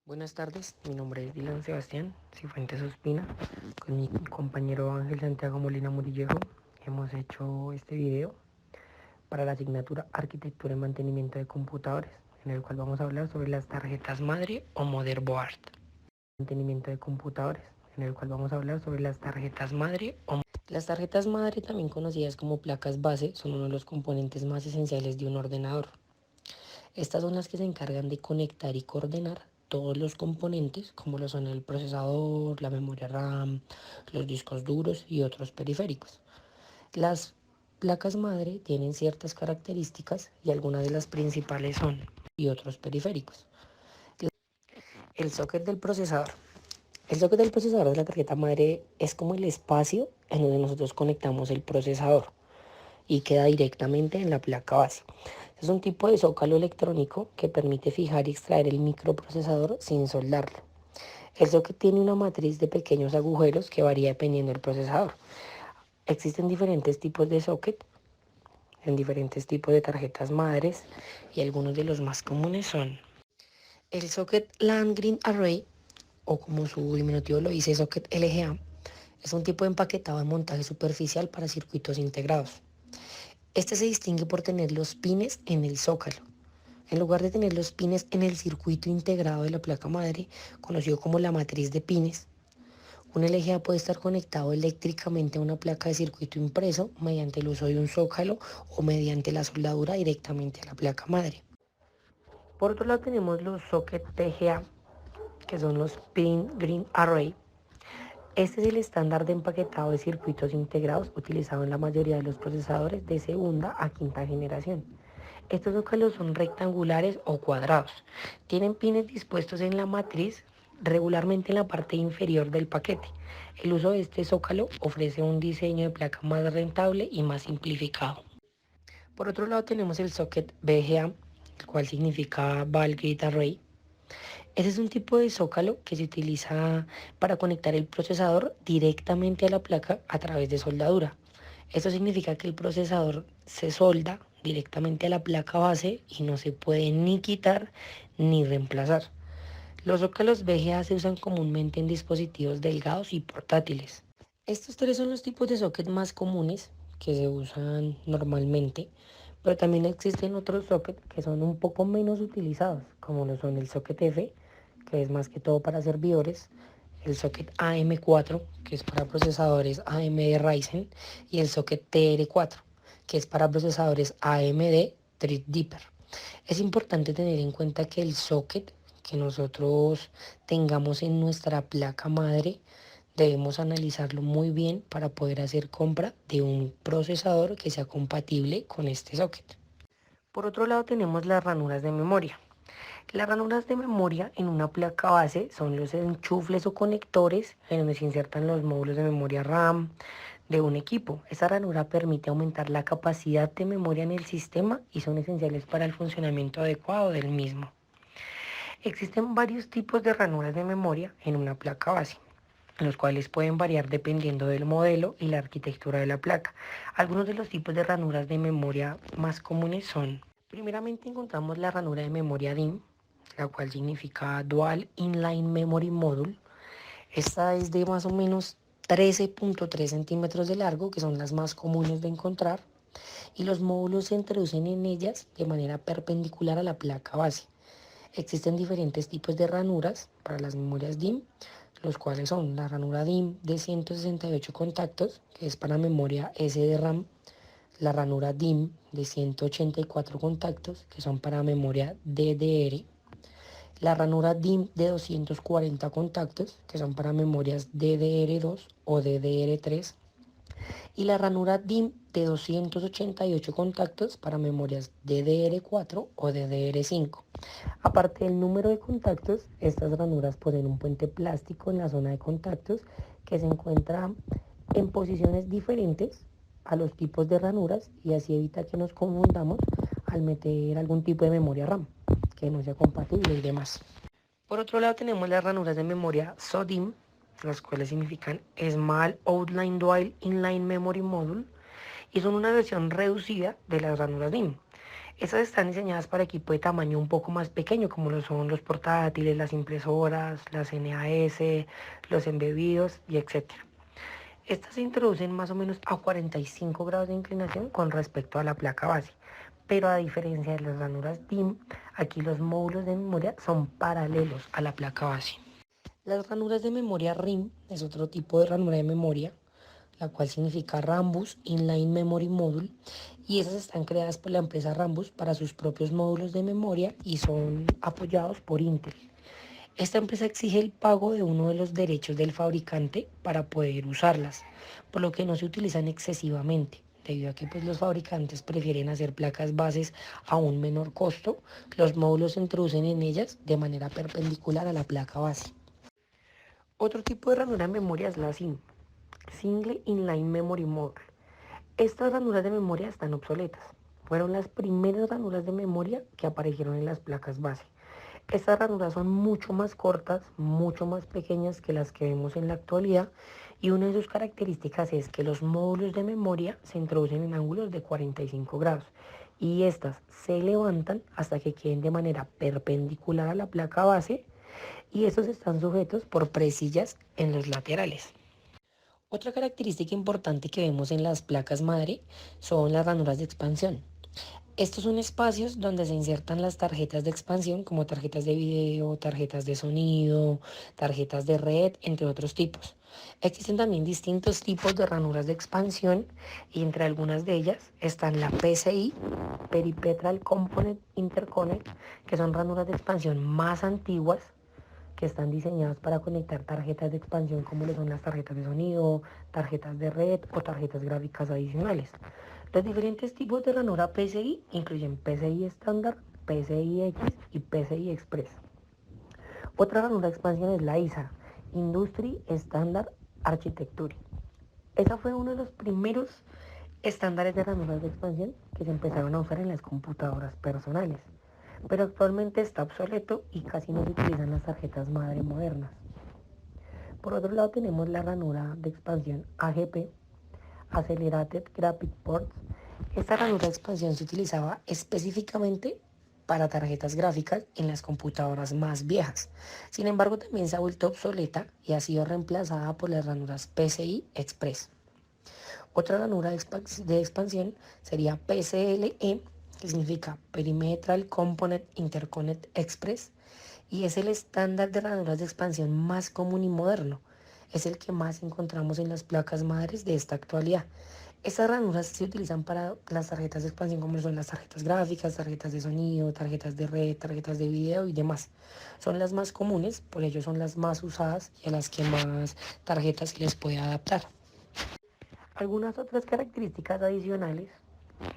Buenas tardes, mi nombre es Dylan Sebastián Cifuentes Ospina. Con mi compañero Ángel Santiago Molina Murillejo hemos hecho este video para la asignatura Arquitectura y Mantenimiento de Computadores, en el cual vamos a hablar sobre las tarjetas madre o motherboard. Mantenimiento de computadores, en el cual vamos a hablar sobre las tarjetas madre o las tarjetas madre, también conocidas como placas base, son uno de los componentes más esenciales de un ordenador. Estas son las que se encargan de conectar y coordinar todos los componentes, como lo son el procesador, la memoria RAM, los discos duros y otros periféricos. Las placas madre tienen ciertas características y algunas de las principales son y otros periféricos. El socket del procesador. El socket del procesador de la tarjeta madre es como el espacio en donde nosotros conectamos el procesador y queda directamente en la placa base. Es un tipo de zócalo electrónico que permite fijar y extraer el microprocesador sin soldarlo. El socket tiene una matriz de pequeños agujeros que varía dependiendo del procesador. Existen diferentes tipos de socket en diferentes tipos de tarjetas madres y algunos de los más comunes son el socket Land Green Array, o como su diminutivo lo dice, socket LGA. Es un tipo de empaquetado de montaje superficial para circuitos integrados. Este se distingue por tener los pines en el zócalo, en lugar de tener los pines en el circuito integrado de la placa madre, conocido como la matriz de pines. Un LGA puede estar conectado eléctricamente a una placa de circuito impreso mediante el uso de un zócalo o mediante la soldadura directamente a la placa madre. Por otro lado tenemos los socket TGA, que son los Pin Green Array. Este es el estándar de empaquetado de circuitos integrados utilizado en la mayoría de los procesadores de segunda a quinta generación. Estos zócalos son rectangulares o cuadrados. Tienen pines dispuestos en la matriz, regularmente en la parte inferior del paquete. El uso de este zócalo ofrece un diseño de placa más rentable y más simplificado. Por otro lado tenemos el socket VGA, el cual significa Ball Grid Array. Ese es un tipo de zócalo que se utiliza para conectar el procesador directamente a la placa a través de soldadura. Esto significa que el procesador se solda directamente a la placa base y no se puede ni quitar ni reemplazar. Los zócalos VGA se usan comúnmente en dispositivos delgados y portátiles. Estos tres son los tipos de socket más comunes que se usan normalmente, pero también existen otros sockets que son un poco menos utilizados, como lo son el socket F, que es más que todo para servidores, el socket AM4, que es para procesadores AMD Ryzen, y el socket TR4, que es para procesadores AMD Threadripper. Es importante tener en cuenta que el socket que nosotros tengamos en nuestra placa madre debemos analizarlo muy bien para poder hacer compra de un procesador que sea compatible con este socket. Por otro lado tenemos las ranuras de memoria. Las ranuras de memoria en una placa base son los enchufles o conectores en donde se insertan los módulos de memoria RAM de un equipo. Esa ranura permite aumentar la capacidad de memoria en el sistema y son esenciales para el funcionamiento adecuado del mismo. Existen varios tipos de ranuras de memoria en una placa base, los cuales pueden variar dependiendo del modelo y la arquitectura de la placa. Algunos de los tipos de ranuras de memoria más comunes son: primeramente encontramos la ranura de memoria DIMM, la cual significa Dual Inline Memory Module. Esta es de más o menos 13.3 centímetros de largo, que son las más comunes de encontrar, y los módulos se introducen en ellas de manera perpendicular a la placa base. Existen diferentes tipos de ranuras para las memorias DIMM, los cuales son la ranura DIMM de 168 contactos, que es para memoria SDRAM, la ranura DIMM de 184 contactos, que son para memoria DDR, la ranura DIMM de 240 contactos, que son para memorias DDR2 o DDR3, y la ranura DIMM de 288 contactos para memorias DDR4 o DDR5. Aparte del número de contactos, estas ranuras poseen un puente plástico en la zona de contactos que se encuentra en posiciones diferentes a los tipos de ranuras y así evita que nos confundamos al meter algún tipo de memoria RAM que no sea compatible y demás. Por otro lado tenemos las ranuras de memoria SODIMM, las cuales significan Small Outline Dual Inline Memory Module, y son una versión reducida de las ranuras DIMM. Estas están diseñadas para equipo de tamaño un poco más pequeño, como lo son los portátiles, las impresoras, las NAS, los embebidos y etcétera. Estas se introducen más o menos a 45 grados de inclinación con respecto a la placa base. Pero a diferencia de las ranuras DIMM, aquí los módulos de memoria son paralelos a la placa base. Las ranuras de memoria RIM es otro tipo de ranura de memoria, la cual significa Rambus Inline Memory Module, y esas están creadas por la empresa Rambus para sus propios módulos de memoria y son apoyados por Intel. Esta empresa exige el pago de uno de los derechos del fabricante para poder usarlas, por lo que no se utilizan excesivamente, debido a que pues, los fabricantes prefieren hacer placas bases a un menor costo. Los módulos se introducen en ellas de manera perpendicular a la placa base. Otro tipo de ranura de memoria es la SIM, Single Inline Memory Module. Estas ranuras de memoria están obsoletas. Fueron las primeras ranuras de memoria que aparecieron en las placas base. Estas ranuras son mucho más cortas, mucho más pequeñas que las que vemos en la actualidad, y una de sus características es que los módulos de memoria se introducen en ángulos de 45 grados y estas se levantan hasta que queden de manera perpendicular a la placa base, y estos están sujetos por presillas en los laterales. Otra característica importante que vemos en las placas madre son las ranuras de expansión. Estos son espacios donde se insertan las tarjetas de expansión, como tarjetas de video, tarjetas de sonido, tarjetas de red, entre otros tipos. Existen también distintos tipos de ranuras de expansión, y entre algunas de ellas están la PCI, Peripetral Component Interconnect, que son ranuras de expansión más antiguas que están diseñadas para conectar tarjetas de expansión como lo son las tarjetas de sonido, tarjetas de red o tarjetas gráficas adicionales. Los diferentes tipos de ranura PCI incluyen PCI estándar, PCI X y PCI Express. Otra ranura de expansión es la ISA, Industry Standard Architecture. Esa fue uno de los primeros estándares de ranuras de expansión que se empezaron a usar en las computadoras personales, pero actualmente está obsoleto y casi no se utilizan las tarjetas madre modernas. Por otro lado tenemos la ranura de expansión AGP, Accelerated Graphic Ports. Esta ranura de expansión se utilizaba específicamente para tarjetas gráficas en las computadoras más viejas. Sin embargo, también se ha vuelto obsoleta y ha sido reemplazada por las ranuras PCI Express. Otra ranura de expansión sería PCLE, que significa Perimeter Component Interconnect Express, y es el estándar de ranuras de expansión más común y moderno. Es el que más encontramos en las placas madres de esta actualidad. Estas ranuras se utilizan para las tarjetas de expansión como son las tarjetas gráficas, tarjetas de sonido, tarjetas de red, tarjetas de video y demás. Son las más comunes, por ello son las más usadas y a las que más tarjetas se les puede adaptar. Algunas otras características adicionales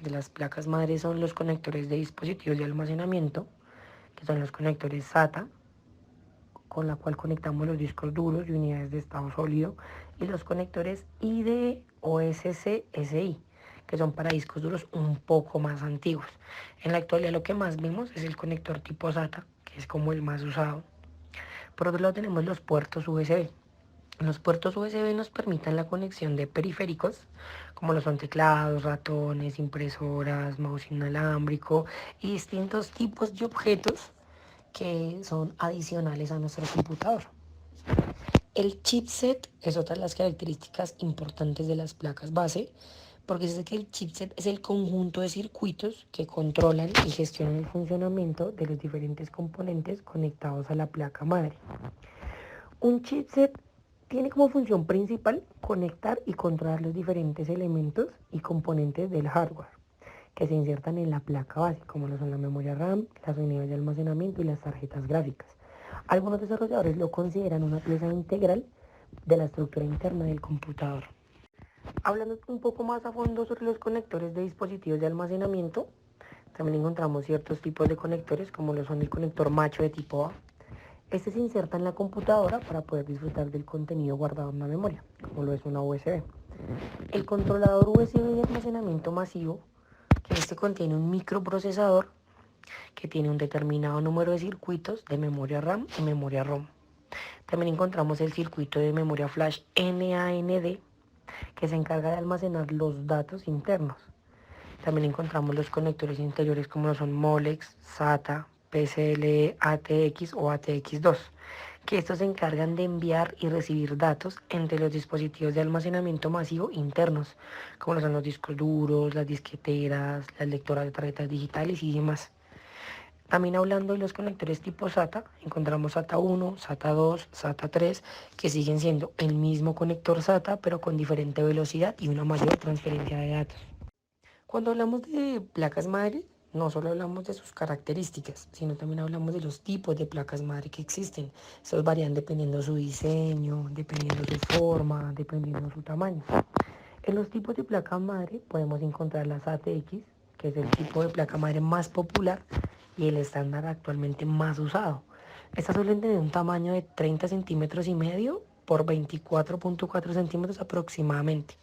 de las placas madres son los conectores de dispositivos de almacenamiento, que son los conectores SATA, con la cual conectamos los discos duros y unidades de estado sólido, y los conectores IDE o SCSI, que son para discos duros un poco más antiguos. En la actualidad lo que más vemos es el conector tipo SATA, que es como el más usado. Por otro lado tenemos los puertos USB. Los puertos USB nos permiten la conexión de periféricos, como lo son teclados, ratones, impresoras, mouse inalámbrico y distintos tipos de objetos que son adicionales a nuestro computador. El chipset es otra de las características importantes de las placas base, porque se dice que el chipset es el conjunto de circuitos que controlan y gestionan el funcionamiento de los diferentes componentes conectados a la placa madre. Un chipset tiene como función principal conectar y controlar los diferentes elementos y componentes del hardware que se insertan en la placa base, como lo son la memoria RAM, las unidades de almacenamiento y las tarjetas gráficas. Algunos desarrolladores lo consideran una pieza integral de la estructura interna del computador. Hablando un poco más a fondo sobre los conectores de dispositivos de almacenamiento, también encontramos ciertos tipos de conectores, como lo son el conector macho de tipo A. Este se inserta en la computadora para poder disfrutar del contenido guardado en la memoria, como lo es una USB. El controlador USB de almacenamiento masivo, que este contiene un microprocesador que tiene un determinado número de circuitos de memoria RAM y memoria ROM. También encontramos el circuito de memoria flash NAND, que se encarga de almacenar los datos internos. También encontramos los conectores interiores como lo son Molex, SATA, PCLE, ATX o ATX2, que estos se encargan de enviar y recibir datos entre los dispositivos de almacenamiento masivo internos, como lo son los discos duros, las disqueteras, las lectoras de tarjetas digitales y demás. También hablando de los conectores tipo SATA, encontramos SATA 1, SATA 2, SATA 3, que siguen siendo el mismo conector SATA, pero con diferente velocidad y una mayor transferencia de datos. Cuando hablamos de placas madre, no solo hablamos de sus características, sino también hablamos de los tipos de placas madre que existen. Estos varían dependiendo su diseño, dependiendo su forma, dependiendo su tamaño. En los tipos de placa madre podemos encontrar las ATX, que es el tipo de placa madre más popular y el estándar actualmente más usado. Estas suelen tener un tamaño de 30 centímetros y medio por 24.4 centímetros aproximadamente.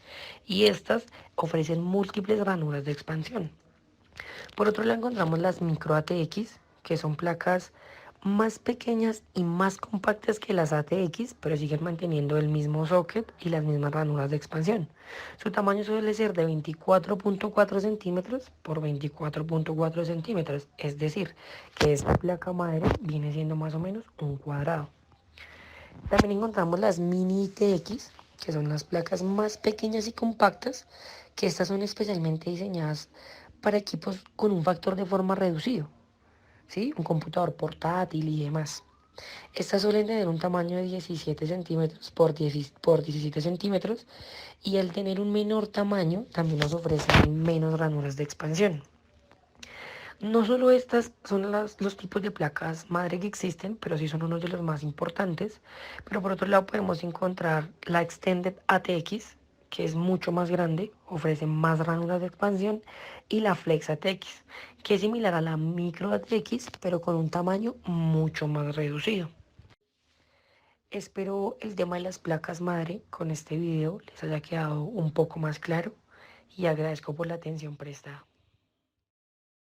Y estas ofrecen múltiples ranuras de expansión. Por otro lado encontramos las micro ATX, que son placas más pequeñas y más compactas que las ATX, pero siguen manteniendo el mismo socket y las mismas ranuras de expansión. Su tamaño suele ser de 24.4 centímetros por 24.4 centímetros, es decir, que esta placa madre viene siendo más o menos un cuadrado. También encontramos las mini ITX, que son las placas más pequeñas y compactas, que estas son especialmente diseñadas para equipos con un factor de forma reducido, ¿sí? Un computador portátil y demás. Estas suelen tener un tamaño de 17 centímetros por 17 centímetros y al tener un menor tamaño también nos ofrecen menos ranuras de expansión. No solo estas son los tipos de placas madre que existen, pero sí son uno de los más importantes. Pero por otro lado podemos encontrar la Extended ATX, que es mucho más grande, ofrece más ranuras de expansión, y la Flex ATX, que es similar a la Micro ATX, pero con un tamaño mucho más reducido. Espero el tema de las placas madre con este video les haya quedado un poco más claro y agradezco por la atención prestada.